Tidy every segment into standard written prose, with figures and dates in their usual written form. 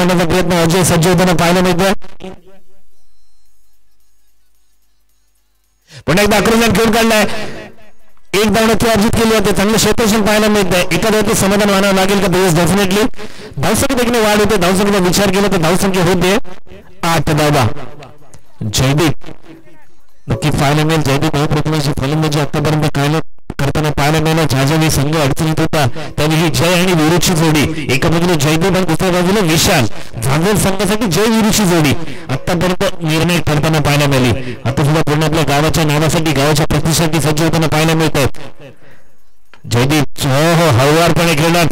मारण्याचा प्रयत्न अजय सज्ज होताना पाहायला मिळतोय. पुन्हा एकदा आक्रमण खेळून काढलाय. एक धावण्याची अर्जित केली होती. चांगलं क्षेत्रक्षण पाहायला मिळत आहे. एखाद्यावरती समाधान मानावं लागेल का दिवस डेफिनेटली. धावसंख्या देखील वाढ होते. धावसंख्येचा विचार केला तर धावसंख्या होते 8 धावा. जयदीप नक्की पाहायला मिळेल. जयदीप प्रथमाची फलंदाजी आतापर्यंत करताना पाहायला मिळालं. ज्या संघ अडचणीत होता त्याने ही जय आणि वीरूची जोडी, एका बाजूला जयदीप आणि दुसऱ्या बाजूला विशाल, झांझर संघासाठी जय वीरूची जोडी आतापर्यंत निर्णय करताना पाहायला मिळाली. आता सुद्धा पूर्ण आपल्या गावाच्या नावासाठी गावाच्या प्रतिष्ठेसाठी सज्ज होताना पाहायला मिळतात. जयदीप हो हळुवारपणे खेळणार.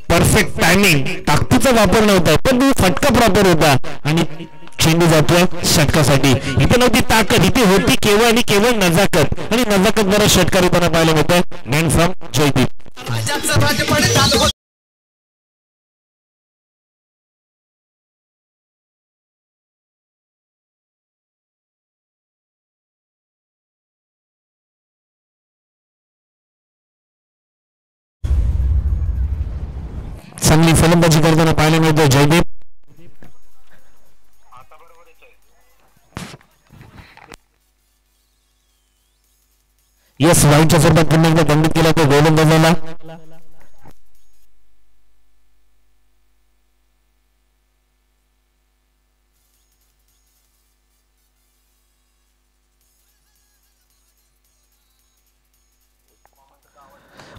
परफेक्ट टायमिंग, ताकदीचा वापर नव्हता पण फटका प्रॉपर होता आणि चेंडू जातोय षटकासाठी. इथे नव्हती ताकद, इथे होती केवळ आणि केवळ नजाकत आणि नजाकत बरं षटकार येताना पाहायला मिळतोय. Man from Jaydeep. चांगली फलंदाजी करताना पाहायला मिळतोय जयदीप. यस वाईटच्या स्वरूपात पुन्हा एकदा दंडित केला तो गोलंदाजाला.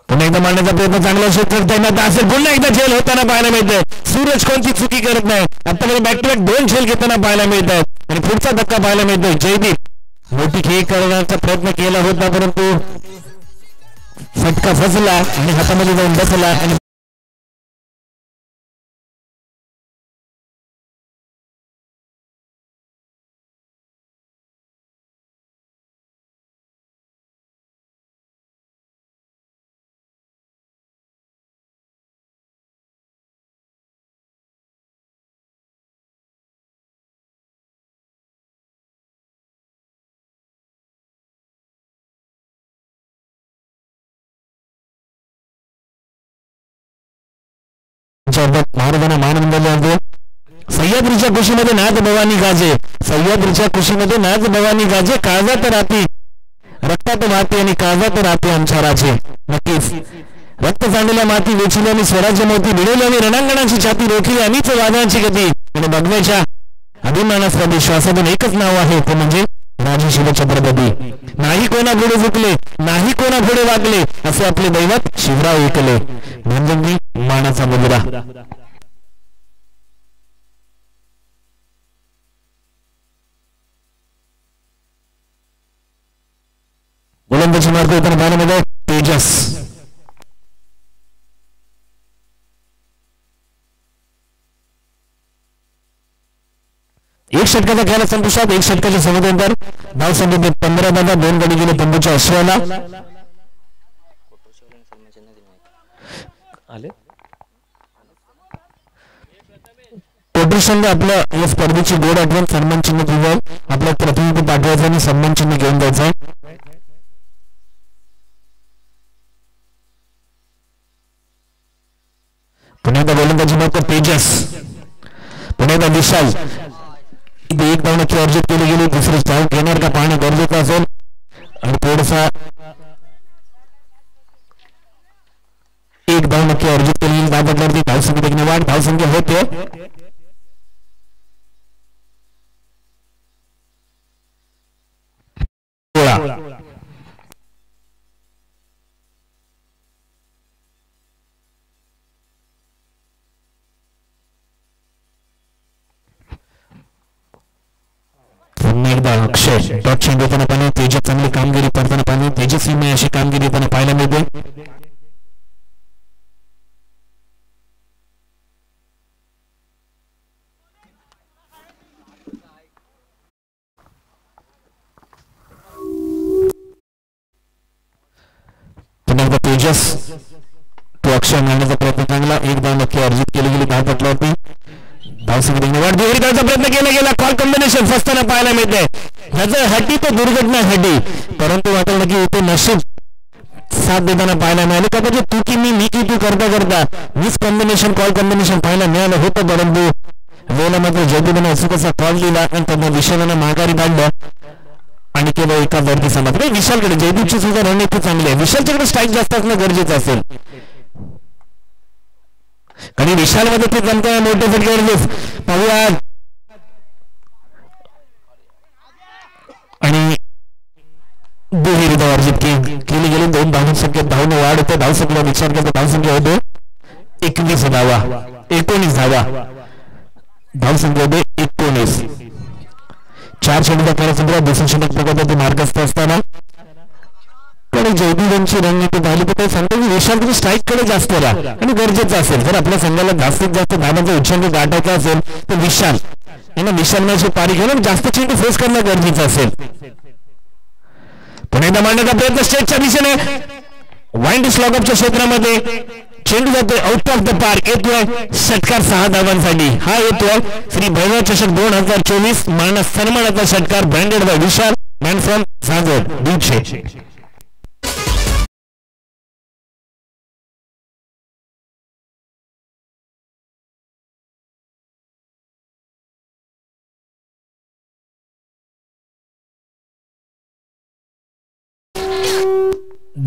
पुन्हा एकदा मारण्याचा प्रयत्न चांगला शोध करता येणार असेल. पुन्हा एकदा झेल होताना पाहायला मिळतंय. सूरज कोणती चुकी करत नाही. आतापर्यंत बॅक टू बॅक 2 झेल घेताना पाहायला मिळत आहेत आणि पुढचा धक्का पाहायला मिळतोय. जयदीप मोठी खेळ करण्याचा प्रयत्न केला होता परंतु फटका फसला आणि हातामध्ये जाऊन बसला आणि महाराजांना मान मंडळ सह्याद्रीच्या कुशीमध्ये नाथ भवानी गाजे. सह्याद्रीच्या कुशीमध्ये नाथ भवानी गाजे. काळजात राहते रक्तात वाहते आणि काळजात राहते आमच्या राजे. नक्कीच रक्त सांडलेल्या माती वेचली आणि स्वराज्य मोती भिडवली आणि रणांगणाची छाती रोखली आम्हीच वादळाची गती. आणि बघण्याच्या अभिमानास्पद श्वासातून एकच नाव आहे ते म्हणजे राजे शिवछत्रपती. नाही कोणा पुढे झुकले, नाही कोणा पुढे वागले, असे आपले दैवत शिवराव ऐकले. म्हणजे मानाचा मुलगा. गोलंदाजी मारतो येताना पाहण्यामध्ये तेजस. एक षटकाचा खेळाला संपुष्टात. एक षटकाच्या समाधानंतर धाव संख्येत 15 धावा. 2 गडी गेले तंबूच्या अश्वाला. कोटरी संघ आपल्या या स्पर्धेची गोड आठवण सन्मान चिन्ह दिलं. आपल्या प्रतिनिधी पाठवायचं आणि सन्मान चिन्ह घेऊन जायचं. पुन्हा एकदा गोलंदाजी मारतो तेजस. पुन्हा एकदा विशाल. एक धाव नक्की अर्जित केली गेली. दुसरी धाव घेणार का पाहणं गरजेचं असेल आणि थोडासा एक धाव नक्की अर्जित केली गेली. धावपटल्यावरती धावसंख्येने वाढ. धावसंख्या होते एकदा अक्षय डॉट चेंड होताना पाहिजे. तेजस चांगली कामगिरी करताना पाहिजे. तेजस्वी अशी कामगिरी होताना पाहायला मिळते. पुन्हा एकदा तेजस तो अक्षय मारण्याचा प्रयत्न चांगला. एक धाव नक्की अर्जित केली गेली. धाव पटल्यावरती धावसंख्येने वाढ. दुहेरी धावचा प्रयत्न केला गेला. कॉल कॉम्बिनेशन फसताना पाहायला मिळते. नजर हटी तो दुर्घटना हटी परंतु वाटलं की इथे नशीब साथ देताना पाहायला मिळाले. कदाचित तू की मी की तू करता करता मिस कॉम्बिनेशन कॉल कॉम्बिनेशन पाहायला मिळालं होतं, परंतु वेळेला मात्र जयदीपने अचूक असा कॉल लिहिला आणि त्यांना विशालानं माघारी काढलं आणि केवळ एका वरती समाप्त. विशालकडे जयदीपची सुद्धा रणनीती चांगली आहे. विशालच्याकडे स्ट्राईक जास्त असणं गरजेचं असेल आणि विशालमध्ये ते जमतं मोठे फटके पाहूया. आणि दुहेरी धाव अर्जित केली गेली. 2 धावसंख्येत धावने वाढ होते. धावसंख्येचा विचार करता धावसंख्या होतो 21 धावा, 19 धावा. धावसंख्या होते 19. 4 षटक खेळासंदर्भात दुसऱ्या षटक प्रकल्पात मार्गस्थ असताना कडे जयदीप यांची रणनीती पाहिली तर ते सांगतो की विशालकडे स्ट्राईक कडे जास्त राहा आणि गरजेचं असेल. जर आपल्या संघाला जास्तीत जास्त धावांचा उच्चांक गाठायचा असेल तर विशाल मॅच पारी घेऊन जास्त चेंडू फेस करणं गरजेचं असेल. पुन्हा एकदा मांडण्याचा प्रयत्न स्टेटच्या दिशेने वाइंड स्लॉगअपच्या क्षेत्रामध्ये चेंडू जातोय आउट ऑफ द पार्क. येतोय षटकार 6 धावांसाठी. हा येतोय श्री भैरव चषक 2024 मानस सन्मानाचा षटकार branded by Vishal man from झांगड दीडशे.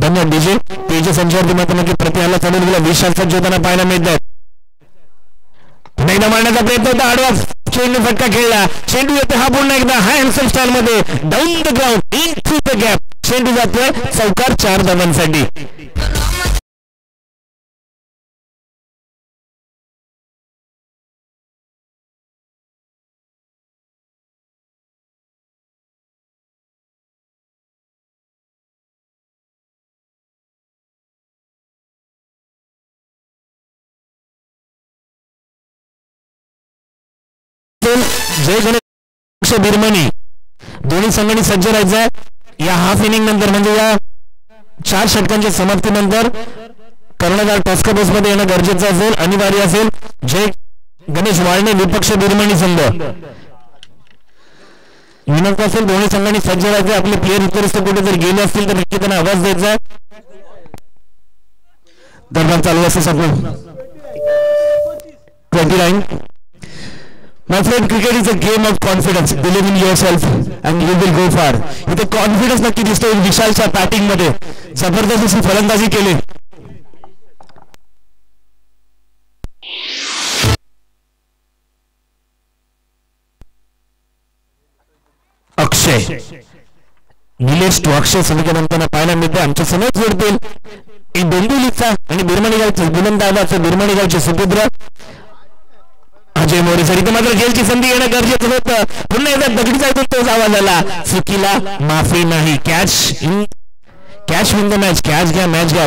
धन्यवाद डीजे. तेजस संचारती मात्र की प्रतिहाला चालून गेला. विशाल सज्ज होताना पाहायला मिळतात. पुन्हा एकदा मारण्याचा प्रयत्न होता. आडवा चेंडू फटका खेळला. चेंडू येतो हा पुन्हा एकदा हाय हॅन्डसम स्टाईल मध्ये down the ground in through the gap. चेंडू जातोय चौकार 4 धावांसाठी. जय गणेश बिरमणी दोन्ही संघांनी सज्ज राहायचं या हाफ इनिंग नंतर, म्हणजे या 4 षटकांच्या समाप्तीनंतर कर्णधार टॉस्कर बॉक्स मध्ये येणं गरजेचं असेल, अनिवार्य असेल. जय गणेश वाळणे विपक्ष बिरमणी संघ विनंती असेल दोन्ही संघांनी सज्ज राहायचे. आपले प्लेयर इतरस्त कुठे जर गेले असतील तर नक्की त्यांना आवाज द्यायचा. दरम्यान चालू असेल सगळं 29. My friend, cricket is a game of confidence. Believe in yourself and you will go far. इथे कॉन्फिडन्स नक्की दिसतोय विशालच्या बॅटिंग मध्ये. जबरदस्त अशी फलंदाजी केली. अक्षय निलेश टू अक्षय समीकरण पाहायला मिळते. आमच्या समोर जोडतील एक डोंबिवलीचा आणि बिरमणी गावचे गोलंदाजाचे बिरमणी गावचे सुपुत्र अजय मोरे सर. इथे मात्र जेलची संधी येणं गरजेचं होतं. पुन्हा एकदा दगडीचा इथून तोच आवाज आला. चुकीला माफी नाही. Catch win the match. Catch घ्या मॅच घ्या.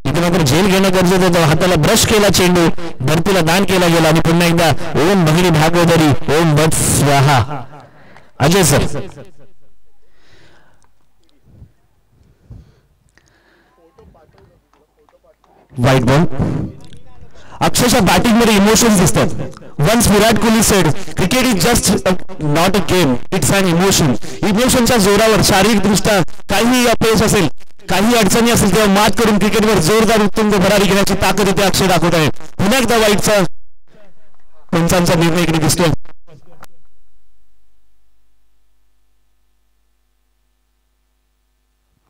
इथे मात्र जेल घेणं गरजेचं होतं. हाताला ब्रश केला चेंडू धरतीला दान केला गेला आणि पुन्हा एकदा ओम भगिनी भागवदरी ओम बट स्वाहा. Ajay sir white ball. अक्षरशः बॅटिंग मध्ये इमोशन्स दिसतात. Once Virat Kohli said cricket is just not a game, it's an emotion. इमोशनच्या जोरावर शारीरिकदृष्ट्या काही अपयश असेल, काही अडचणी असेल तेव्हा मात करून क्रिकेटवर जोरदार उत्तुंग भरारी घेण्याची ताकद इथे अक्षय दाखवत आहे. पुन्हा एकदा वाईटचा पंचांचा निर्णय इकडे दिसतोय.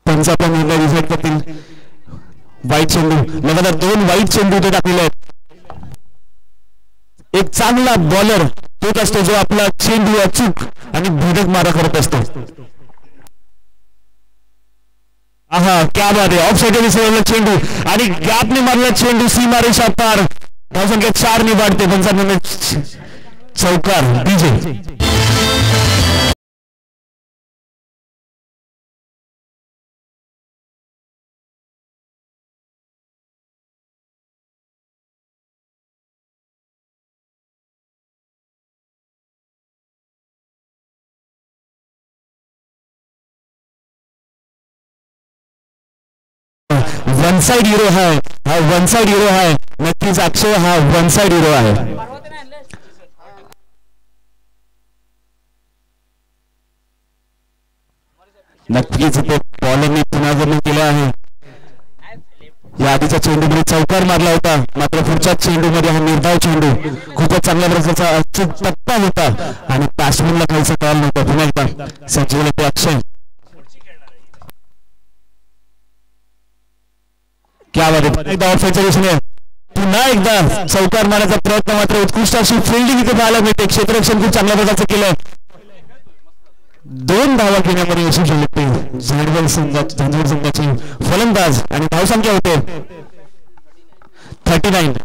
पंचाचा निर्णय डिसाईड करतील. वाईट चेंडू लगातार 2 वाईट चेंडू इथे टाकलेले आहेत. एक चांगला बॉलर तोच असतो जो आपला चेंडू अचूक आणि भेदक मारा करत असतो. आहा क्या बात आहे. ऑफ साइड सोडला चेंडू आणि गॅपने मारला चेंडू सीमारेषा पार. धावसंख्या 4 ने वाढते. 55 चौकार डीजे. वन साइड हिरो है. हा वन साइड हिरो आहे. नक्कीच अक्षय हा वन साइड हिरो आहे. नक्कीच तो बॉलरने पुन्हा केला आहे. या आधीचा चेंडूमध्ये चौकार मारला होता, मात्र पुढच्या चेंडूमध्ये हा निर्धाव चेंडू खूपच चांगल्या प्रकारचा अचूक टप्पा होता आणि बॅट्समनला काहीच कळलं नव्हतं. पुन्हा एकदा सचिन ते अक्षय, क्या बात आहे. एकदा ऑफसाईडच्या दिशेने पुन्हा एकदा चौकार मारण्याचा प्रयत्न, मात्र उत्कृष्ट अशी फिल्डिंग इथे पाहायला मिळते. क्षेत्ररक्षण खूप चांगल्या प्रकारचं केलं. 2 धावा घेण्यामध्ये यशस्वी झाले ते झेडवल संघाचे फलंदाज आणि धावसंख्या होते 39.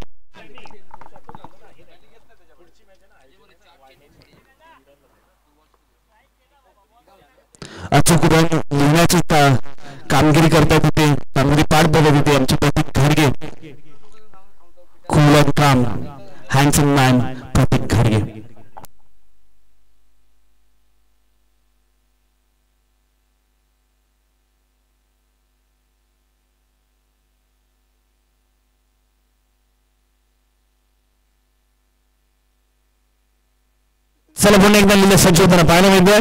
अचूक रन लिहिण्याची कामगिरी करतात होते, कामगिरी पाठ बघत होते आमचे प्रतीक घाडगे. कूल ऑन काम, हँडसम मॅन प्रतीक घाडगे. चला पुन्हा एकदा लिहिलं सज्ज होताना पाहायला मिळतोय.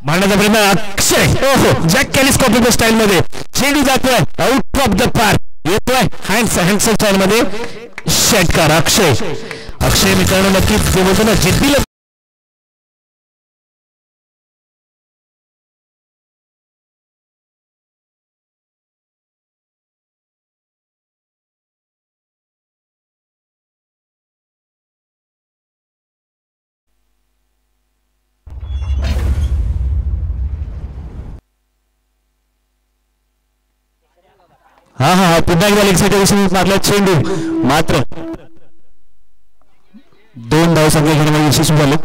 मारण्याचा प्रयत्न अक्षय, हो जॅक कॅलिस्कोपिक स्टाईल मध्ये चेंडू जातोय आउट ऑफ द पार्क, येतोय हँडसम स्टाईल मध्ये षटकार. अक्षय मित्रांनो नक्कीच जे बोलतो ना जिद्दीला हा पुन्हा एकदा लेग साईडच्या दिशेने मारला चेंडू, मात्र 2 धाव संख्या घेण्यामध्ये यशस्वी झाले.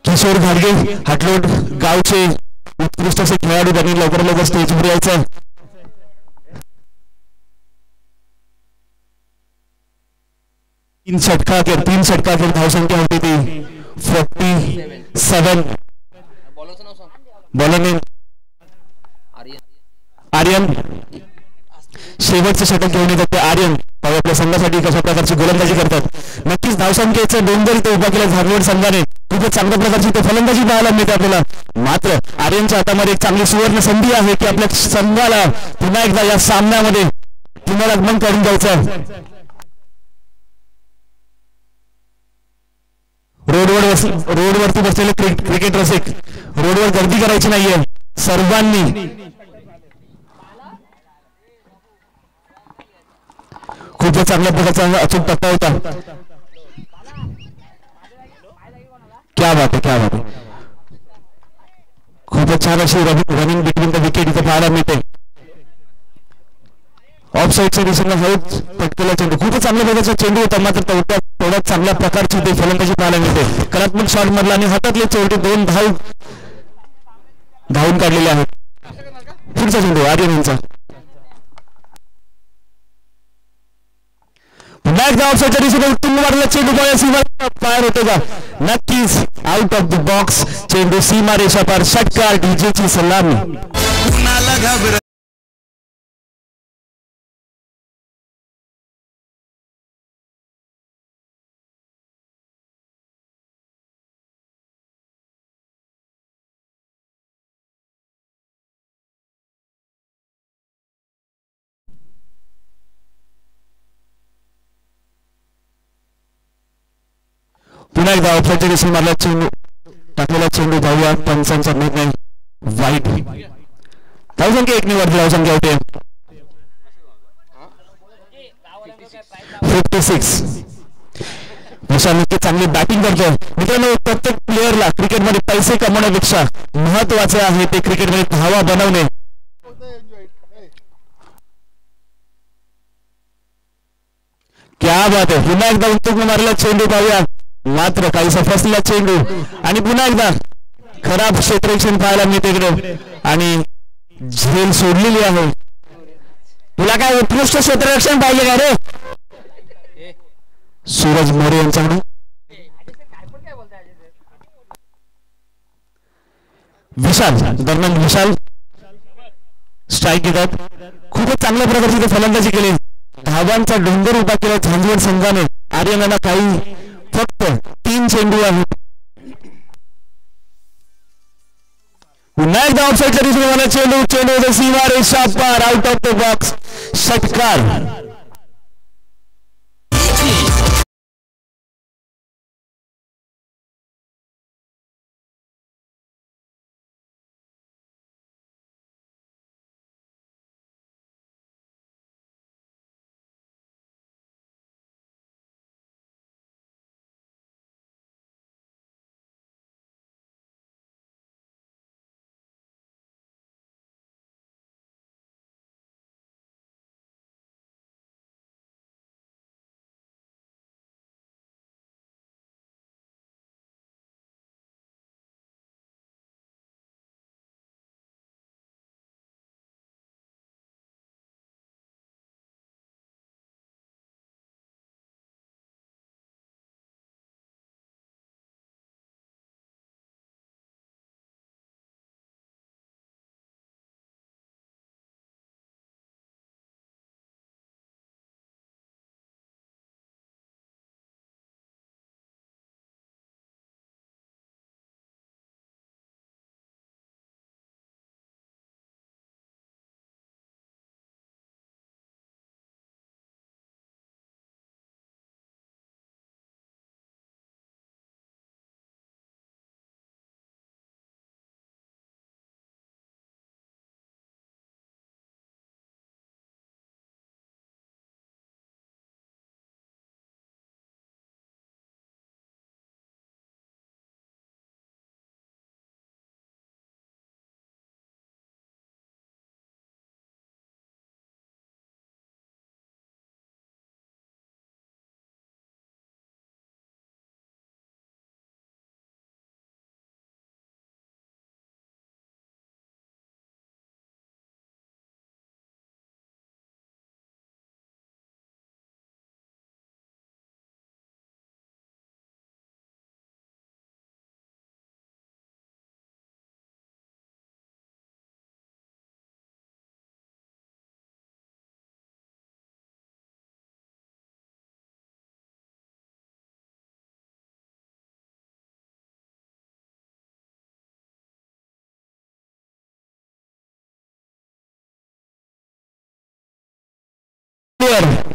किशोर घाडगे हाटलोट गावचे उत्कृष्ट असे खेळाडू, त्यांनी लवकर स्टेजवर यायचं. तीन षटका खेळ धावसंख्या होती ती 47. बॉलरने आर्यन शेवटचं षटक घेऊन येतात. ते आर्यन आपल्या संघासाठी कशा प्रकारची गोलंदाजी करतात. नक्कीच धावसंख्येचं 2 जरी ते उभा केला झारवड संघाने, खूपच चांगल्या प्रकारची ते फलंदाजी पाहायला मिळते आपल्याला. मात्र आर्यनच्या हातामध्ये एक चांगली सुवर्ण संधी आहे की आपल्या संघाला पुन्हा एकदा या सामन्यामध्ये पुनरागमन करून द्यायचं. रोडवरती बसलेले क्रिकेट रसिक, रोडवर गर्दी करायची नाहीये सर्वांनी. खूपच चांगल्या प्रकारचा अचूक टप्पा होता. क्या बात आहे. खूपच छान अशी रनिंग बिटवीन द विकेट इथे पाहायला मिळते. ऑफ साईडच्या दिशेने हळूच पटकेला चेंडू, खूपच चांगल्या प्रकारचा चेंडू होता, मात्र तेवढ्या चांगल्या प्रकारची ते फलंदाजी पाहायला मिळते. कलात्मक शॉट मधला आणि हातातले चेंडू 2 धावून काढलेले आहेत. पुढचा चेंडू आर्यन यांचा, पुन्हा एकदा ऑफ साईडच्या दिशेने उत्तुंग मारला चेंडू, फायर होतो का? नक्कीच आउट ऑफ द बॉक्स चेंडू, सीमा रेषा पार, षटकार, डीजेची सलामी. पुन्हा एकदा ऑफसाईडच्या दिशेने मारला चेंडू, टाकलेला चेंडू धावूया. पंचांचा निर्णय वाईट. धावसंख्या 1 निवड, धावसंख्या होते 56. विशाल नक्की चांगली बॅटिंग करतोय मित्रांनो. प्रत्येक प्लेअरला क्रिकेटमध्ये पैसे कमवण्यापेक्षा महत्वाचे आहे ते क्रिकेटमध्ये धावा बनवणे. क्या बात आहे. पुन्हा एकदा उत्तुंग मारला चेंडू पाहूया. मात्र काहीसा फसला चेंडू आणि पुन्हा एकदा खराब क्षेत्ररक्षण पाहायला मिळते इकडे आणि झेल सोडलेली आहे. तुला काय उत्कृष्ट क्षेत्ररक्षण पाहिजे का रे? सूरज मोरे यांच्याकडून विशाल दरम्यान विशाल स्ट्राईक घेतात. खूपच चांगल्या प्रकारची फलंदाजी केली. धावांचा डोंगर उभा केला झांझवड संघाने. आर्यनाला काही फक्त 3 चेंडू आहेत. पुन्हा एकदा ऑफसाईडच्या दिशेने चेंडू सीमा रेषा पार आउट ऑफ द बॉक्स षटकार.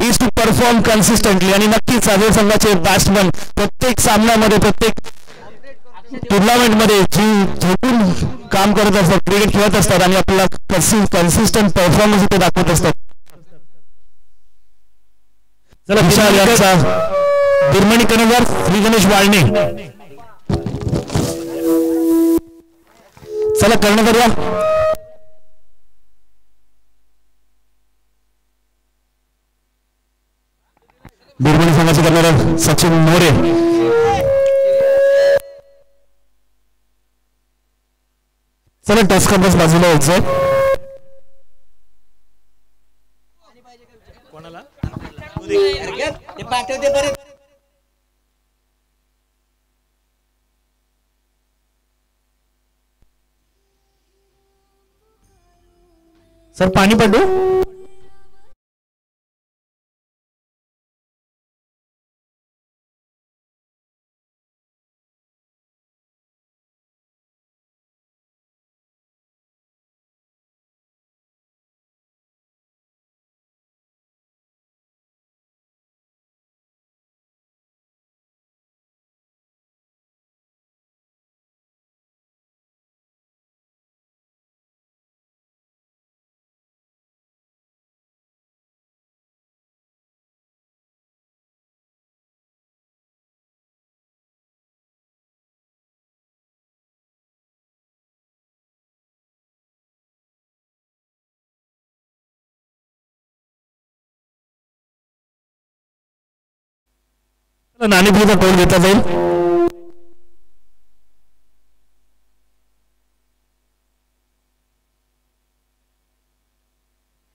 is to perform consistently आणि नक्कीच आजच्या संघाचे बॅट्समन प्रत्येक सामन्यामध्ये प्रत्येक टुर्नामेंट मध्ये झोपून काम करत असतात, क्रिकेट खेळत असतात आणि आपल्याला कन्सिस्टंट परफॉर्मन्स इथे दाखवत असतात. चला विशाल यांचा बिरमणी कर्णधार श्री गणेश वाळणे. चला कर्णधार या. बिरमणी संघाचे कर्णधार सचिन मोरे. चला टच कंपस बाजूला यायचं. कोणाला सर पाणी पाठवू. नाणेफेकीचा कौल घेतला जाईल.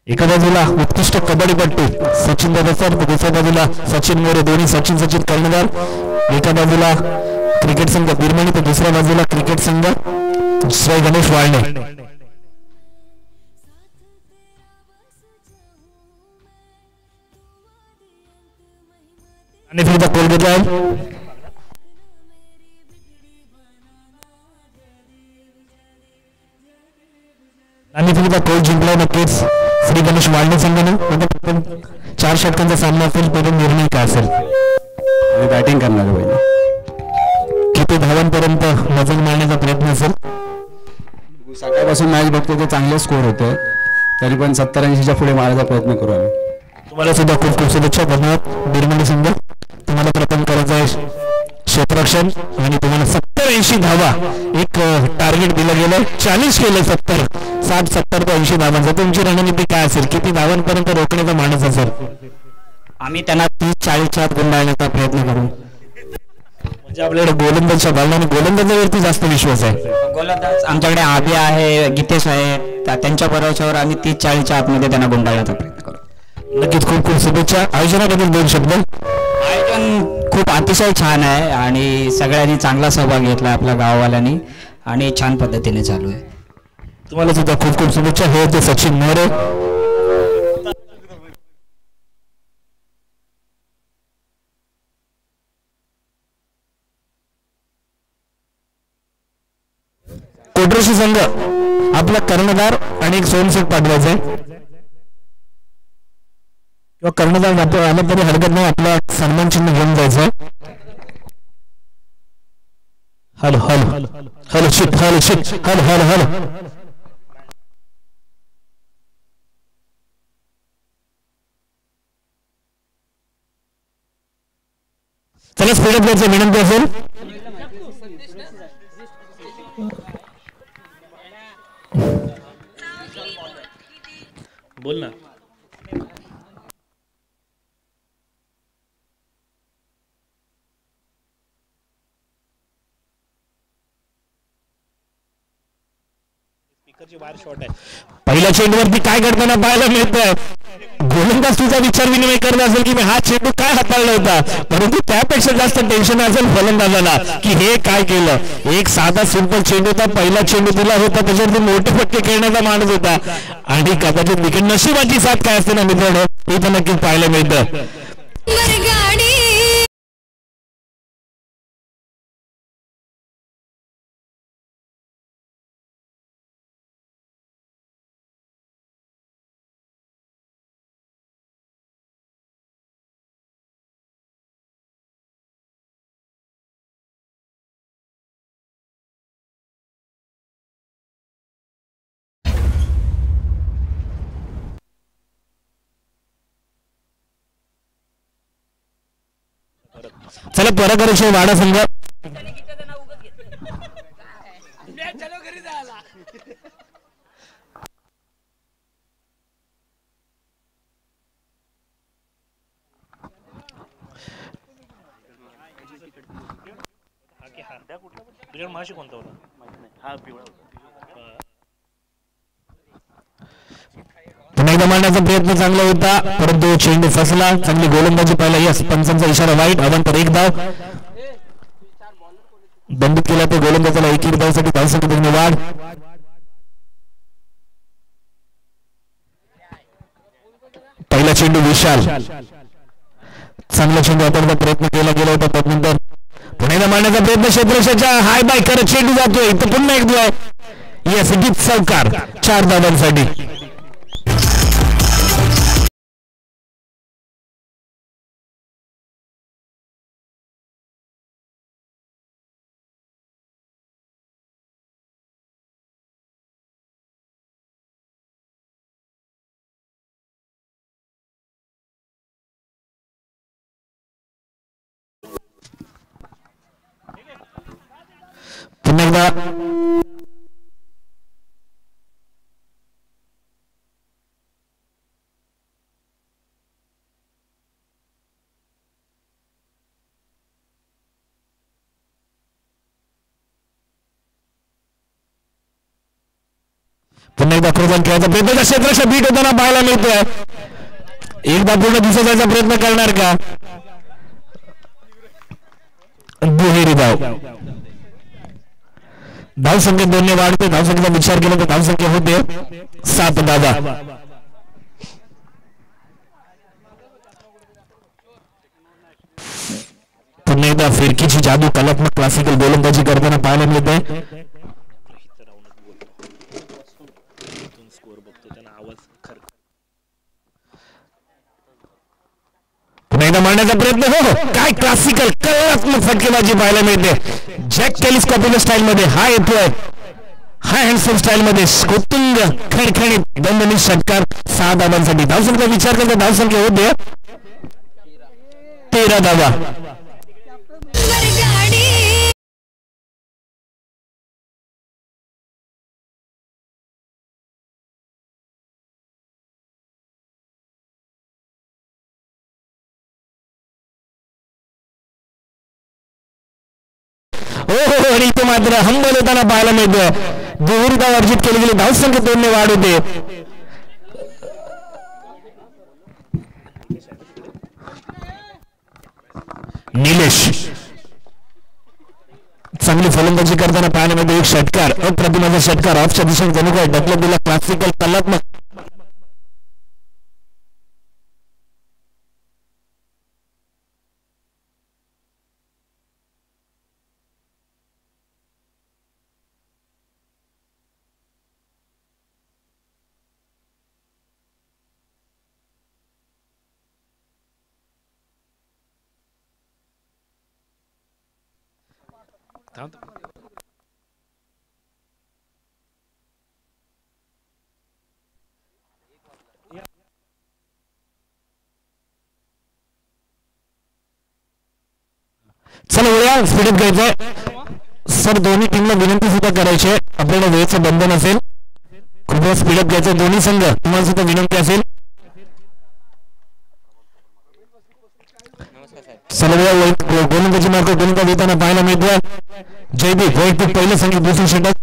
एका बाजूला उत्कृष्ट कबड्डीपट्टू सचिन दादा सर, दुसऱ्या बाजूला सचिन मोरे, दोन्ही सचिन कर्णधार. एका बाजूला क्रिकेट संघ बिरमणी तर दुसऱ्या बाजूला क्रिकेट संघ श्री गणेश वाळणे. आणि फिरता कोल घेतला आणि फिरता कोल जिंकला नक्कीच श्री गणेश वाळणे संघाने. 4 षटकांचा सामना असेल तर निर्णय काय असेल? बॅटिंग करणार पाहिजे. किती धावांपर्यंत मजल मारण्याचा प्रयत्न असेल? सकाळपासून मॅच बघतो ते चांगले स्कोर होते, तरी पण 70-80च्या पुढे मारायचा प्रयत्न करू आम्ही. तुम्हाला सुद्धा खूप खूप शुभेच्छा. धन्यवाद बिरमणी संघ. तुम्हाला प्रथम करायचं आहे क्षेत्ररक्षण आणि तुम्हाला 70-80 धावा एक टार्गेट दिलं गेलं, चॅलेंज केलं. 60-70 ते 80 धावांचं तुमची रणनीती काय असेल? किती धावांपर्यंत रोखण्याचा मानस असेल? आम्ही त्यांना 30-40च्या आत गुंडाळण्याचा प्रयत्न करू. म्हणजे आपल्याकडे गोलंदाजच्या भावना गोलंदाजावरती जास्त विश्वास आहे. गोलंदाज आमच्याकडे आबी आहे, गीतेश आहे, त्यांच्या भरोश्यावर आम्ही 30-40च्या आतमध्ये त्यांना गुंडाळण्याचा प्रयत्न करू. नक्कीच खूप खूप शुभेच्छा. आयोजनाबद्दल 2 शब्द. आयोजन खूप अतिशय छान आहे आणि सगळ्यांनी चांगला सहभाग घेतला आपल्या गाववाल्यांनी आणि छान पद्धतीने चालू आहे. तुम्हाला सुद्धा खूप खूप शुभेच्छा. हे होते सचिन मोरे. कोटरेशी संघ आपला कर्णधार आणि एक सोनसेट पाठवायचा आहे किंवा कर्णधार आलं तरी हरकत नाही, आपला सन्मान चिन्ह घेऊन जायचं. Hello hello hello shit hello shit hello hello hello. चला स्पीडअप द्यायचं विनंती असेल. बोल ना. स्पीकरची वायर शॉर्ट आहे. पहिल्या चेंडूवरती काय घडताना पाहायला मिळतंय? गोलंदाज तुझा विचार विनिमय करत असेल की मी हा चेंडू काय हाताळला होता, परंतु त्यापेक्षा जास्त टेन्शन असेल फलंदाजाला की हे काय केलं. एक साधा सिंपल चेंडू होता, पहिला चेंडू दिला होता, त्याच्यावरती मोठे फटके खेळण्याचा माणूस होता आणि कदाचित विकेट नशिबाची साथ काय असते ना मित्रांनो, हे तर नक्कीच पाहायला मिळतं. चला पराकरक्षे वाडा संघ. माशी कोणता होता? पुन्हा एकदा मारण्याचा प्रयत्न चांगला होता, परंतु चेंडू फसला. चांगली गोलंदाजी पाहिला. यस, पंचांचा इशारा वाईट. अवंतर 1 धाव. बंदूक केला तर गोलंदाजाला 1 धावसाठी धावसंख्येने वाढ. पहिला चेंडू विशाल. चांगला चेंडू हाताळण्याचा प्रयत्न केला गेला होता. त्यानंतर पुन्हा एकदा मारण्याचा प्रयत्न क्षेत्ररक्षकाच्या हाय बाय करत चेंडू जातोय. इथं पुन्हा एक धाव. यस, गीत सावकार 4 धावांसाठी. पुन्हा एकदा पुन्हा एकदा क्रोजन खेळायचा प्रयत्न क्षेत्ररक्षक बीट होताना पाहायला मिळतोय. एकदा पूर्ण दिसत जायचा प्रयत्न करणार का? दुहेरी धाव. धावसंख्या 2 ने वाढते. धावसंख्येचा विचार केला तर धावसंख्या होते 7 धावा. पुन्हा एकदा फिरकीची जादू कलात्मक क्लासिकल गोलंदाजी करताना पाहायला मिळते. पुन्हा एकदा मारण्याचा प्रयत्न. हो काय क्लासिकल कलात्मक फटकेबाजी पाहायला मिळते. जॅक टेलिस्कोपिक स्टाईल मध्ये हा येतोय. हाय हँडसम स्टाईल मध्ये स्कोटिंग खणखणीत दणदणीत षटकार 6 धावांसाठी. धावसंख्या विचार करता धावसंख्या होते 13 धावा. हो आणि इथे मात्र हंबल होताना पाहायला मिळतोय. दुहेरी धाव अर्जित केली गेली. धावसंख्या 2 ने वाढ होते. निलेश चांगली फलंदाजी करताना पाहायला मिळते. एक षटकार अप्रतिमाचा षटकार ऑफच्या दिशेने जणू काय ढकलत दिला. क्लासिकल कलात्मक. चला वळूया. स्पीडअप घ्यायचंय सर. दोन्ही टीमला विनंती सुद्धा करायची आहे. आपल्याला वेळेचं बंधन असेल. कृपया स्पीडअप घ्यायचं. दोन्ही संघ तुम्हाला सुद्धा विनंती असेल. गोलंदाजी मार्ग गोलंदाज देताना पाहायला मिळतोय. जयदीप वैयक्तिक पहिलं संघ दुसरं षटक.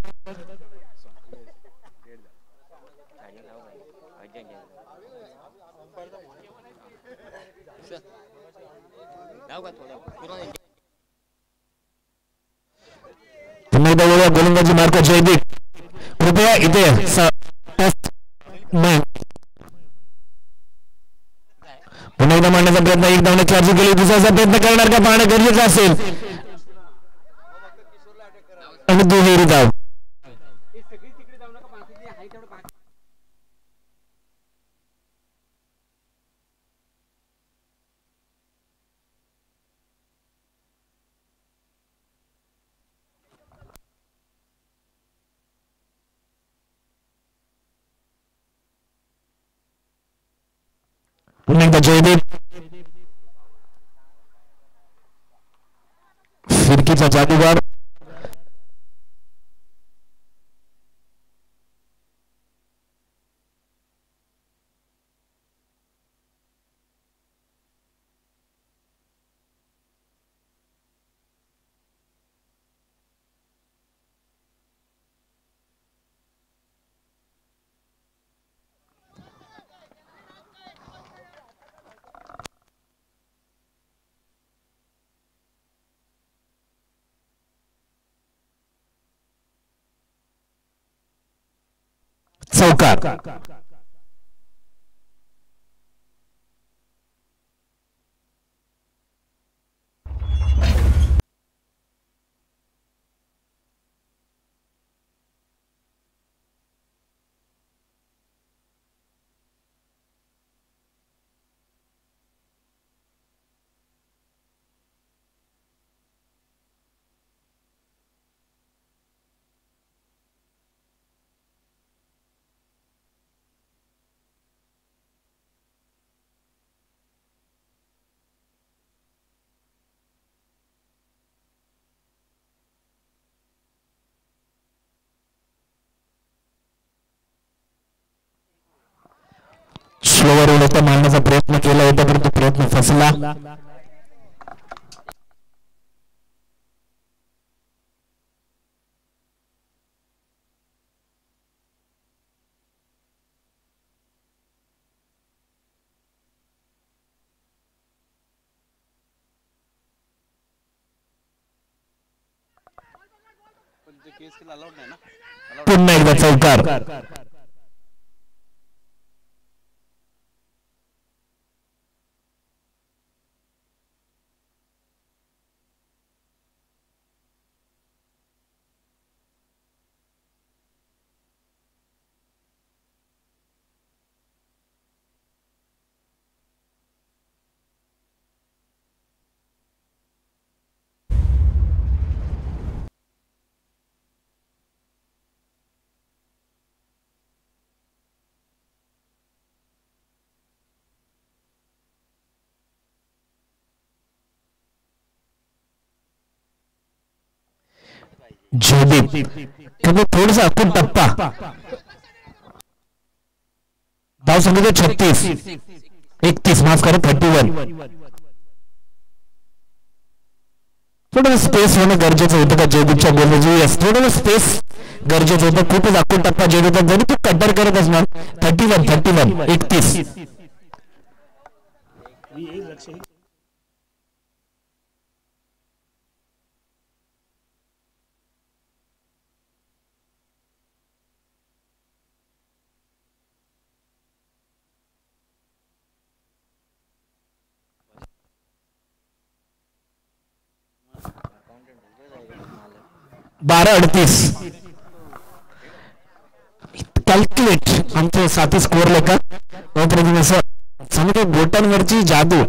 पुन्हा एकदा वळूया. गोलंदाजी मार्ग जयदीप कृपया इथे पुन्हा एकदा मारण्याचा प्रयत्न. एक धावने चार्जिंग केली. दुसऱ्याचा प्रयत्न करणार का पाहणं गरजेचं असेल. आणि दुहेरी धाव. पुन्हा एकदा जयदीप फिरकीचा जादूगार. चौकार. स्लोवर उलटा मारण्याचा प्रयत्न केला होता परंतु प्रयत्न फसला. पुन्हा एकदा चौकार. जयदीप कभी थोडासा अकूट टप्पा. धाव संख्या 36 31 माफ करो 31. थोडं स्पेस होणं गरजेचं होतं का जयदीपच्या गोलमध्ये. थोडं स्पेस गरजेचं होतं. खूपच अकूट टप्पा जयदीप जरी तू कटर करत असणार. 31 31 12-38 कॅल्क्युलेट आमचे साथी स्कोअर लेखा समजा बोटांवरची जादू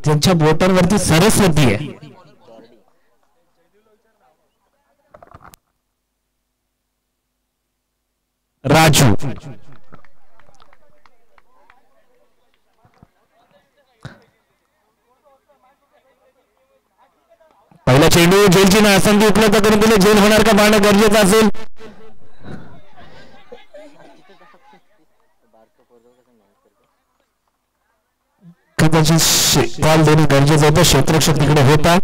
त्यांच्या बोटांवरती सरस्वती आहे. राजू पहिला चेंडू जेलची ना संधी उपलब्ध करून दिली. जेल होणार का पाहणं गरजेचं असेल. कॉल देणं गरजेचं होतं. क्षेत्ररक्षक तिकडे होता.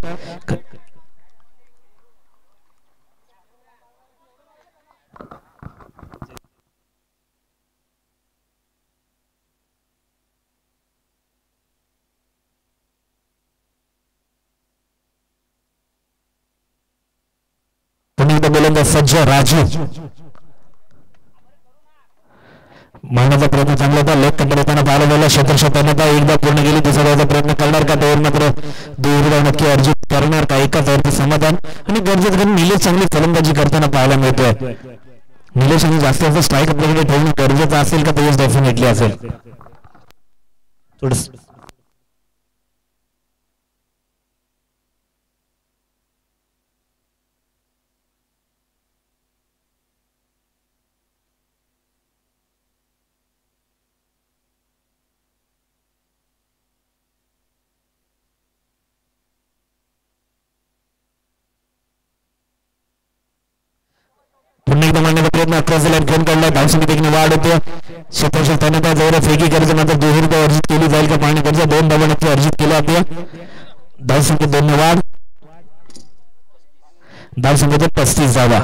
गोलंदाज सज्ज राजू मारण्याचा प्रयत्न चांगला होता. लेग कटर येताना पाहायला गेला. क्षेत्ररक्षक एकदा पूर्ण गेली. दुसरा धावाचा प्रयत्न करणार का. त्यावर मात्र दूर धाव नक्की अर्जित करणार का. एकाच धावावरती समाधान आणि गरजेचं करून निलेश चांगली फलंदाजी करताना पाहायला मिळतोय. निलेश आणि जास्त स्ट्राईक आपल्याकडे ठेवणं गरजेचं असेल का. तर डेफिनेटली असेल. थोडं पुन्हा एकदा मारण्याचा प्रयत्न. अक्रॉस द लाईन फोन काढला. धावसंख्येने वाढ होते. क्षेत्ररक्षक त्याने त्या जवळ फेकी करायचं मात्र दुहेरी धाव अर्जित केली जाईल का पाहणे गरजेचं. 2 धावा नक्की अर्जित केल्या आपल्या. धावसंख्येत 2 वाढ. धावसंख्येत 35 धावा.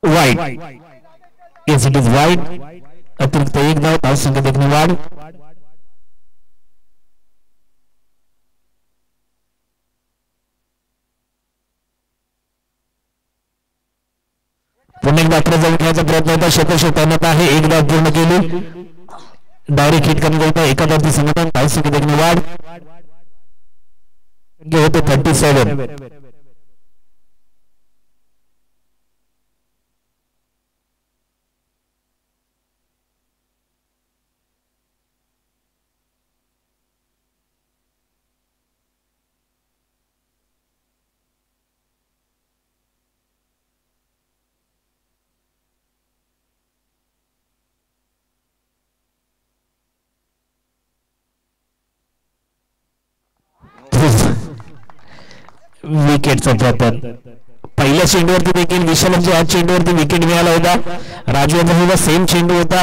White yes it is white. अतिरिक्त 1 धाव. धावसंख्येत 1 वाढ. पुन्हा एकदा अकरा जाऊन खेळायचा प्रयत्न होता. क्षेत्ररक्षक तैनात आहे. 1 धाव पूर्ण केली. डायरेक्ट हिट करण्यात होता. एका धावती समाधान. धावसंख्येत 1 वाढ होते 37. विकेटचा प्रयत्न. पहिल्या चेंडूवरती देखील विशालच्या चेंडूवरती विकेट मिळाला होता. राजू यांचा सेम चेंडू होता.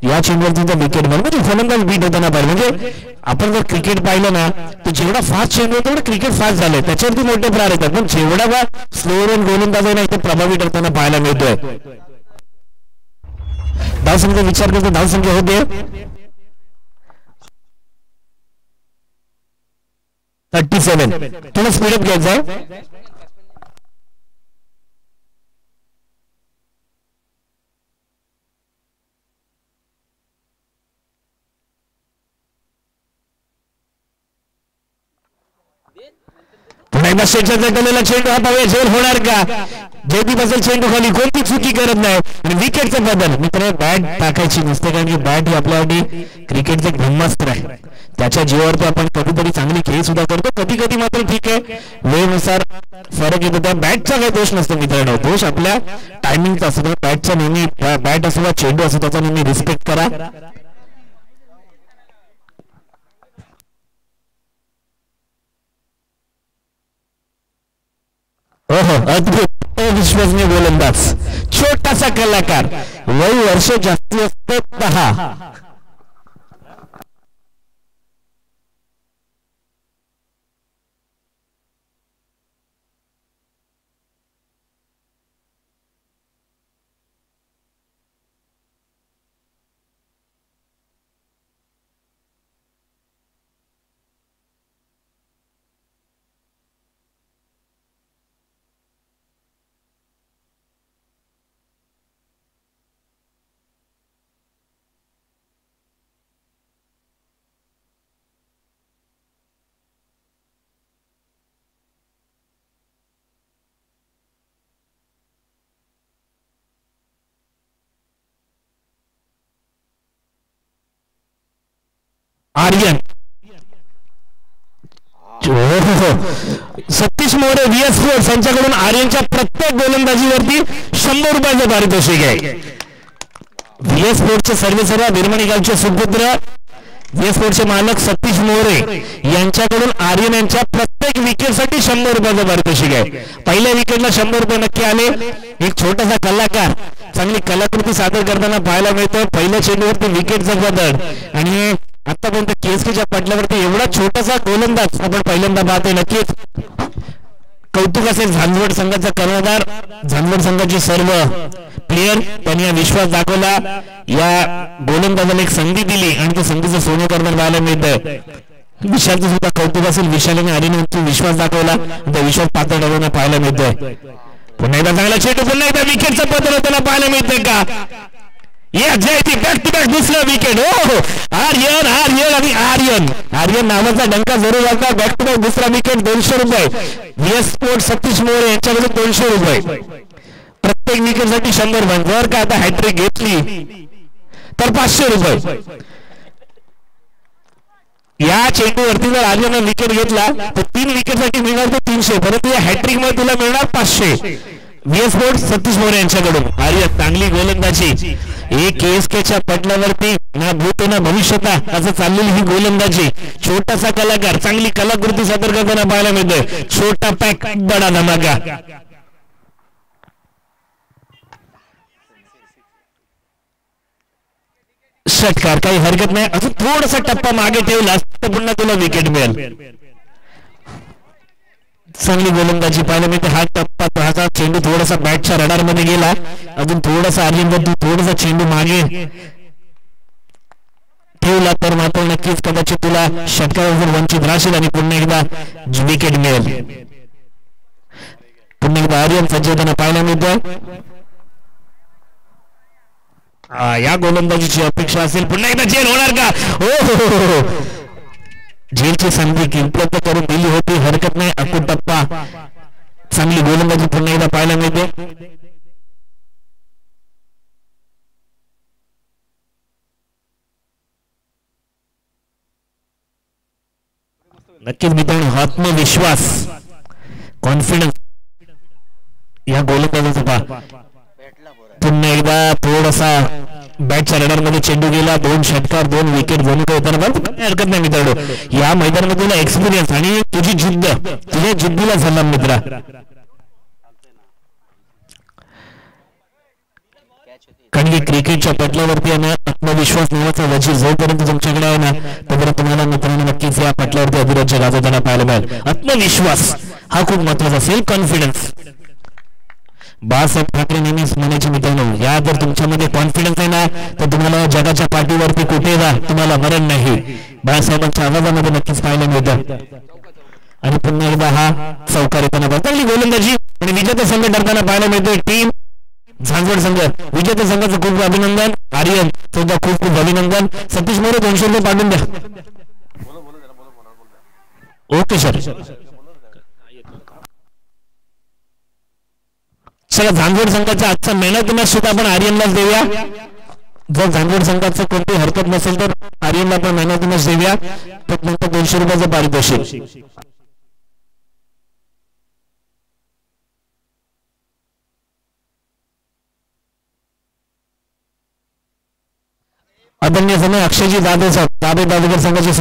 या चेंडूवरती विकेट म्हणजे फलंदाज बीट होताना पाहिजे. म्हणजे आपण जर क्रिकेट पाहिलं ना तर जेवढा फास्ट चेंडू तेवढं क्रिकेट फास्ट झालंय, त्याच्यावरती मोठे प्रहार येतात. पण जेवढा स्लो रन गोलंदाज आहे ना इथे प्रभावी ठरताना पाहायला मिळतोय. धावसंख्या विचार करतो, धावसंख्या होते 37. थोडं स्पीडअप घ्यायचं आहे. पुन्हा शेटच्या चटलेला चेंडू हा पाहूया झेल होणार का. जयदीप असेल चेंडू खाली, कोणती चुकी करत नाही आणि विकेटचा बदल. मित्र बॅट टाकायची नसते कारण की बॅट ही आपल्यासाठी क्रिकेटचं एक ब्रह्मास्त्र आहे. त्याच्या जीवावरती आपण कधीतरी चांगली खेळ सुद्धा करतो, कधी कधी मात्र ठीक आहे वेळेनुसार फरक येतो. त्या बॅटचा काही दोष नसतो मित्रांनो, दोष आपल्या टायमिंगचा असतो. बॅटचा नेहमी बॅट असो वा चेंडू असो त्याचा नेहमी रिस्पेक्ट करा. ओहो अद्भुत अविश्वसनीय गोलंदाज, छोटासा कलाकार, वय वर्ष जास्ती असते 10. आर्यन, सतीश मोरे व्हीएस स्पोर्ट्स यांच्याकडून आर्यनच्या प्रत्येक गोलंदाजीवरती 100 रुपयाचं पारितोषिक आहे. व्हीएस स्पोर्ट्सचे सर्वेसर्वा बिरमणी गावचे सुपुत्र व्हीएस स्पोर्ट्सचे मालक सतीश मोरे यांच्याकडून आर्यन यांच्या प्रत्येक विकेटसाठी 100 रुपयाचं पारितोषिक आहे. पहिल्या विकेटला 100 रुपये नक्की आले. एक छोटासा कलाकार चांगली कलाकृती सादर करताना पाहायला मिळतं. पहिल्या चेंडूवरती विकेटचा बदल आणि आतापर्यंत केएसकेच्या पटल्यावरती एवढा छोटासा गोलंदाज आपण पहिल्यांदा पाहतोय. नक्कीच कौतुक असेल झांझवड संघाचा कर्णधार, झांझवड संघाचे सर्व प्लेयर त्यांनी विश्वास दाखवला. या गोलंदाजाला एक संधी दिली आणि त्या संधीचं सोनं करताना पाहायला मिळतंय. विशालचं सुद्धा कौतुक असेल, विशालने आर्यनवरती विश्वास दाखवला, त्या विश्वास पात्र ठरवताना पाहायला मिळतोय. पुन्हा एकदा चांगला चेंडू, पुन्हा एकदा विकेटचा पत्र होताना पाहायला मिळतंय का. या जयती बॅक टू बॅक दुसरा विकेट. हो आर्यन आर्यन आणि आर्यन नावाचा डंका जरूर लागला. बॅक टू बॅक दुसरा विकेट. 200 रुपये व्हीएस स्पोर्ट्स सतीश मोरे यांच्याकडून 200 रुपये. प्रत्येक विकेटसाठी 100 रुपये. जर का आता हॅट्रिक घेतली तर 500 रुपये. या चेंडूवरती जर आर्यनने विकेट घेतला तर 3 विकेटसाठी मिळणार तो 300, परंतु या हॅट्रिक मध्ये तुला मिळणार 500. व्हीएस स्पोर्ट्स सतीश मोरे यांच्याकडून. आर्यन चांगली गोलंदाजी, एक केएसकेच्या पटलावरती ना भूत ना भविष्यता असं चाललेली ही गोलंदाजी. छोटासा कलाकार चांगली कलाकृती सादर करताना पाहायला मिळतोय. छोटा पॅक बडा धमाका. षटकार, काही हरकत नाही. अजून थोडासा टप्पा मागे ठेवला तर पुन्हा तुला विकेट मिळेल. चांगली गोलंदाजी पाहायला मिळते. हा टप्पा, हा चेंडू थोडासा बॅटच्या रडार मध्ये गेला. अजून थोडासा आर्यन थोडासा चेंडू मागे ठेवला तर मात्र नक्कीच कदाचित तुला षटकावर वंचित राहशील आणि पुन्हा एकदा विकेट मिळेल. पुन्हा एकदा आर्यन सज्जताना पाहायला मिळतोय. या गोलंदाजीची अपेक्षा असेल. पुन्हा एकदा झेल होणार का. हो झेलची संधी उपलब्ध करून दिली होती, हरकत नाही. अकुट टप्पा, चांगली गोलंदाजी पुन्हा एकदा पाहायला मिळते. नक्कीच मित्रांनो आत्मविश्वास, कॉन्फिडन्स या गोलंदाजाचा पहा. पुन्हा एकदा थोडासा बॅटच्या रडार मध्ये चेंडू गेला. 2 षटकार 2 विकेट दोन्ही होताना हरकत नाही मित्रांनो. या मैदानामध्ये तुला एक्सपिरियन्स आणि तुझी जिद्द, तुझ्या जिद्दीला सलाम मित्रा. कारण की क्रिकेटच्या पटलावरती आहे ना आत्मविश्वास नावाचा वजीर जोपर्यंत तुमच्याकडे आहे ना तोपर्यंत तुम्हाला मित्रांनो नक्कीच या पटलावरती अधिराज्य गाजवताना पाहायला मिळेल. आत्मविश्वास हा खूप महत्वाचा, सेल्फ कॉन्फिडन्स. बाळासाहेब ठाकरे नेहमीच म्हणायचे मित्रांनो, या जर तुमच्यामध्ये कॉन्फिडन्स आहे ना तर तुम्हाला जगाच्या पाठीवरती कुठे जा तुम्हाला मरण नाही. बाळासाहेबांच्या आवाजामध्ये नक्कीच पाहायला मिळतं. आणि पुन्हा एकदा हा चौकार येताना चांगली गोलंदाजी आणि विजेता संघ ठरताना पाहायला मिळतोय टीम झांझवड संघ. विजेते संघाचं खूप अभिनंदन. आर्यन सुद्धा खूप खूप अभिनंदन. सतीश मोरे 200 रुपये पाठवून द्या. Okay sir. चला झांझवड संघाचा आजचा मॅन ऑफ द मॅच सुद्धा आपण आर्यनलाच देऊया. जर झांझवड संघाचं कोणती हरकत नसेल तर आर्यनला आपण मॅन ऑफ द मॅच देऊया. फक्त 200 रुपयाचं पारितोषिक. आदरणीय समय अक्षयजी जाधव साहेब दाबेदार संघाचे